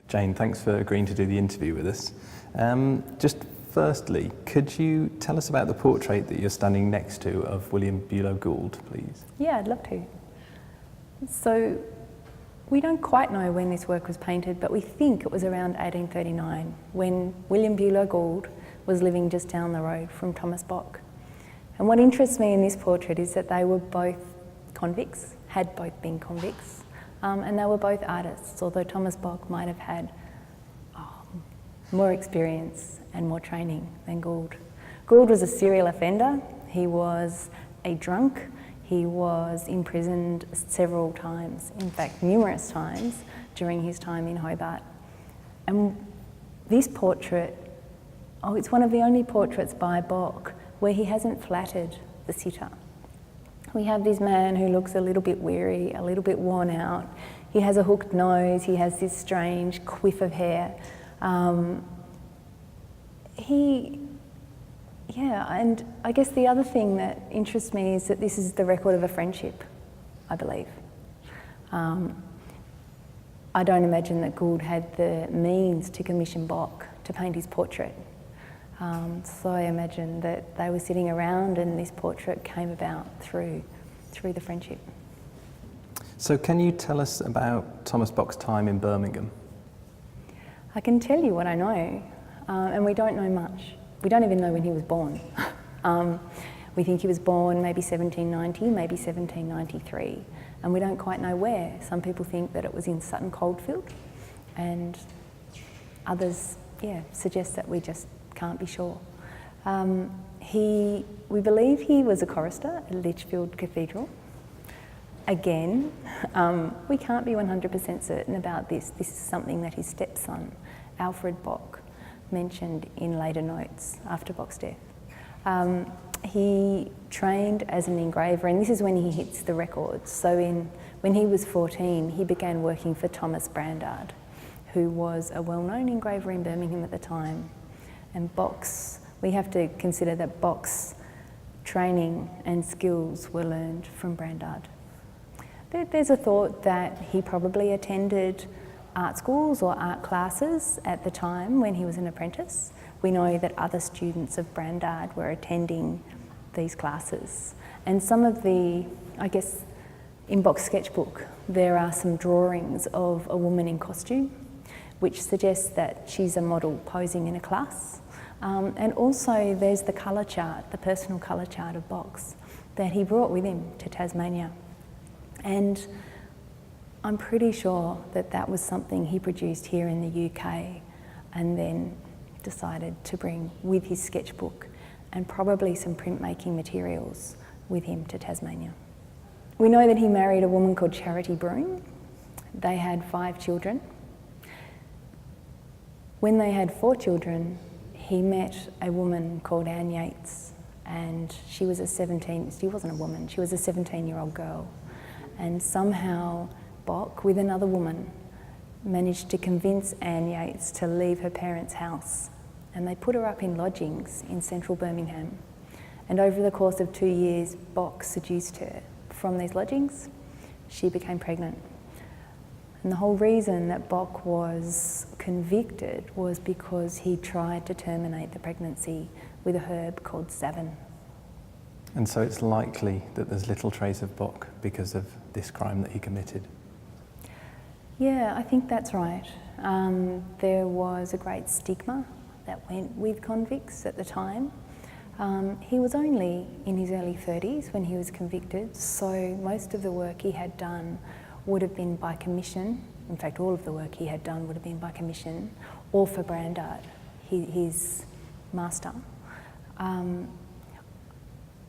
Jane, thanks for agreeing to do the interview with us. Just firstly, could you tell us about the portrait that you're standing next to of William Bulow Gould, please? Yeah, I'd love to. So, we don't quite know when this work was painted, but we think it was around 1839 when William Bulow Gould was living just down the road from Thomas Bock. And what interests me in this portrait is that they were both convicts, had both been convicts, and they were both artists, although Thomas Bock might have had more experience and more training than Gould. Gould was a serial offender, he was a drunk, he was imprisoned several times, in fact numerous times, during his time in Hobart. And this portrait, it's one of the only portraits by Bock where he hasn't flattered the sitter. We have this man who looks a little bit weary, a little bit worn out. He has a hooked nose, he has this strange quiff of hair. And I guess the other thing that interests me is that this is the record of a friendship, I believe. I don't imagine that Gould had the means to commission Bock to paint his portrait. So I imagine that they were sitting around and this portrait came about through the friendship. So can you tell us about Thomas Bock's time in Birmingham? I can tell you what I know, and we don't know much. We don't even know when he was born. We think he was born maybe 1790, maybe 1793, and we don't quite know where. Some people think that it was in Sutton Coldfield, and others, suggest that we just can't be sure. We believe he was a chorister at Lichfield Cathedral. Again, we can't be 100% certain about this. This is something that his stepson, Alfred Bock, mentioned in later notes after Bock's death. He trained as an engraver, and this is when he hits the records. So when he was 14, he began working for Thomas Brandard, who was a well-known engraver in Birmingham at the time. And we have to consider that Bock's training and skills were learned from Brandard. There's a thought that he probably attended art schools or art classes at the time when he was an apprentice. We know that other students of Brandard were attending these classes. And some of in Bock's sketchbook, there are some drawings of a woman in costume, which suggests that she's a model posing in a class. And also there's the colour chart, the personal colour chart of Bock's that he brought with him to Tasmania. And I'm pretty sure that that was something he produced here in the UK and then decided to bring with his sketchbook and probably some printmaking materials with him to Tasmania. We know that he married a woman called Charity Broom. They had 5 children. When they had 4 children, he met a woman called Anne Yates, and she wasn't a woman, she was a 17-year-old girl. And somehow Bock, with another woman, managed to convince Anne Yates to leave her parents' house, and they put her up in lodgings in central Birmingham. And over the course of 2 years, Bock seduced her. From these lodgings, she became pregnant. And the whole reason that Bock was convicted was because he tried to terminate the pregnancy with a herb called savin. And so it's likely that there's little trace of Bock because of this crime that he committed? Yeah, I think that's right. There was a great stigma that went with convicts at the time. He was only in his early 30s when he was convicted, so most of the work he had done would have been by commission. In fact, all of the work he had done would have been by commission or for Brandard, his master.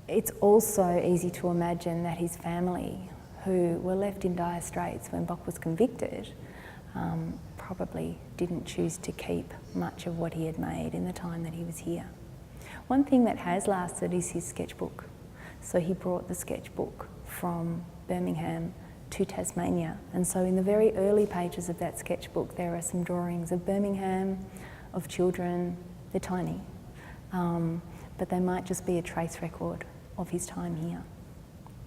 It's also easy to imagine that his family, who were left in dire straits when Bock was convicted, probably didn't choose to keep much of what he had made in the time that he was here. One thing that has lasted is his sketchbook. So he brought the sketchbook from Birmingham to Tasmania. And so in the very early pages of that sketchbook, there are some drawings of Birmingham, of children. They're tiny, but they might just be a trace record of his time here.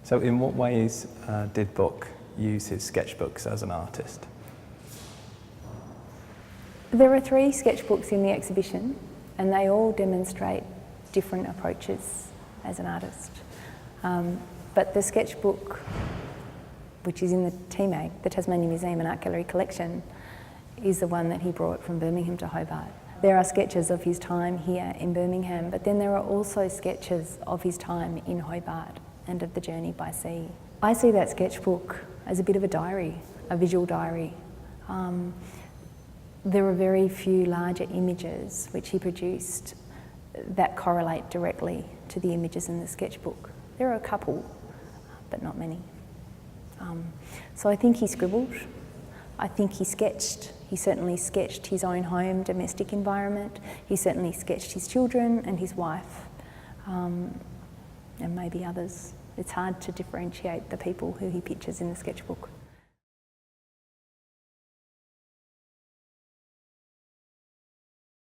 So in what ways did Bock use his sketchbooks as an artist? There are 3 sketchbooks in the exhibition, and they all demonstrate different approaches as an artist. But the sketchbook, which is in the TMAG, the Tasmanian Museum and Art Gallery collection, is the one that he brought from Birmingham to Hobart. There are sketches of his time here in Birmingham, but then there are also sketches of his time in Hobart and of the journey by sea. I see that sketchbook as a bit of a diary, a visual diary. There are very few larger images which he produced that correlate directly to the images in the sketchbook. There are a couple, but not many. So I think he scribbled, I think he sketched. He certainly sketched his own home, domestic environment. He certainly sketched his children and his wife, and maybe others. It's hard to differentiate the people who he pictures in the sketchbook.